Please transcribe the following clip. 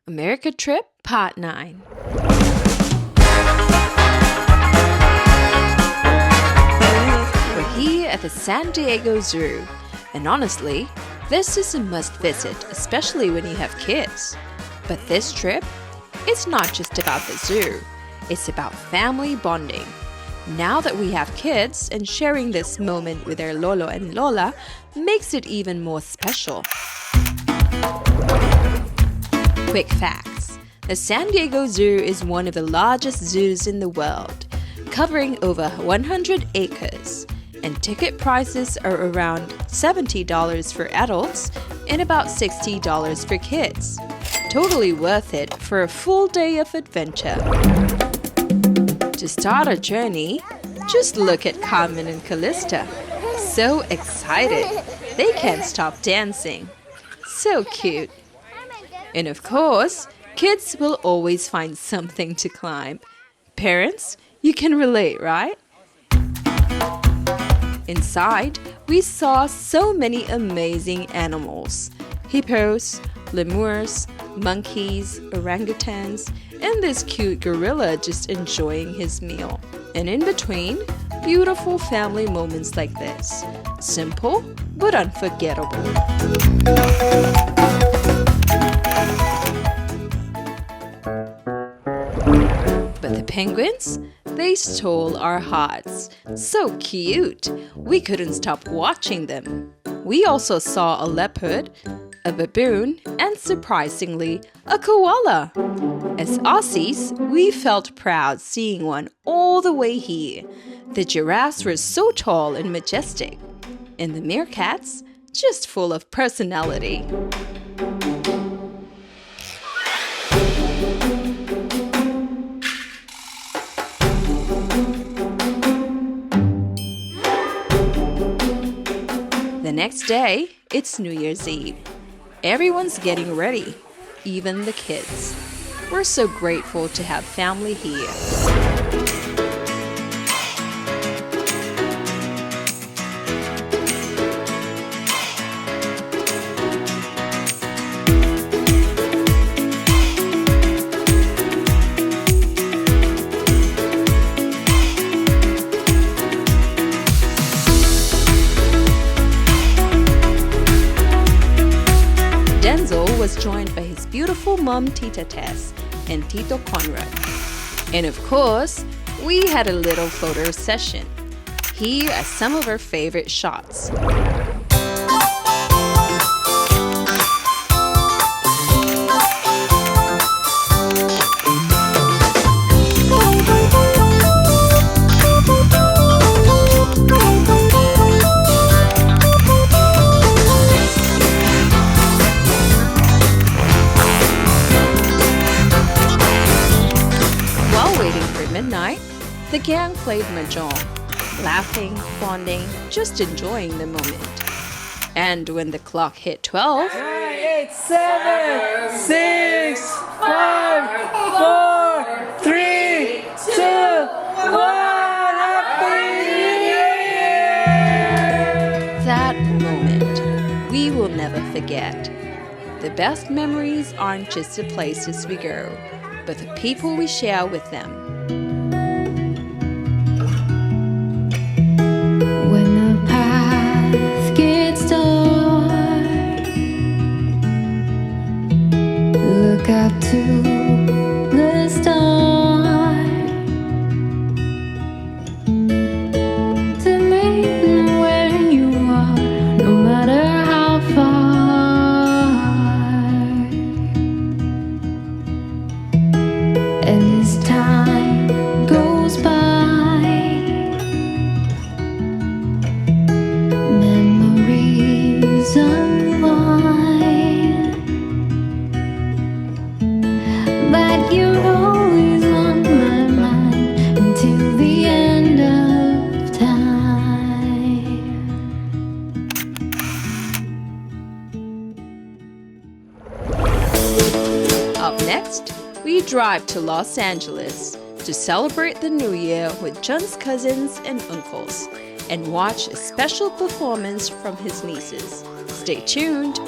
America Trip Part 9. We're here at the San Diego Zoo, and honestly, this is a must visit, especially when you have kids. But this trip, it's not just about the zoo, it's about family bonding. Now that we have kids, and sharing this moment with their Lolo and Lola makes it even more special. Quick facts. The San Diego Zoo is one of the largest zoos in the world, covering over 100 acres, and ticket prices are around $70 for adults and about $60 for kids. Totally worth it for a full day of adventure. To start our journey, just look at Carmen and Calista. So excited, they can't stop dancing. So cute. And of course, kids will always find something to climb. Parents, you can relate, right? Inside, we saw so many amazing animals. Hippos, lemurs, monkeys, orangutans, and this cute gorilla just enjoying his meal. And in between, beautiful family moments like this. Simple, but unforgettable. But the penguins, they stole our hearts. So cute! We couldn't stop watching them. We also saw a leopard, a baboon, and surprisingly, a koala. As Aussies, we felt proud seeing one all the way here. The giraffes were so tall and majestic, and the meerkats, just full of personality. The next day, it's New Year's Eve. Everyone's getting ready, even the kids. We're so grateful to have family here. Was joined by his beautiful mom Tita Tess and Tito Conrad. And of course, we had a little photo session. Here are some of our favorite shots. Midnight, the gang played mahjong, laughing, bonding, just enjoying the moment. And when the clock hit 12, 9, 8, 7, 6, 5, 4, 3, 2, 1, Happy New Year! That moment we will never forget. The best memories aren't just the places we go, but the people we share with them. Up to the start to meet where you are, no matter how far. And as time goes by, memories unwind. But you're always on my mind until the end of time. Up next, we drive to Los Angeles to celebrate the New Year with John's cousins and uncles and watch a special performance from his nieces. Stay tuned!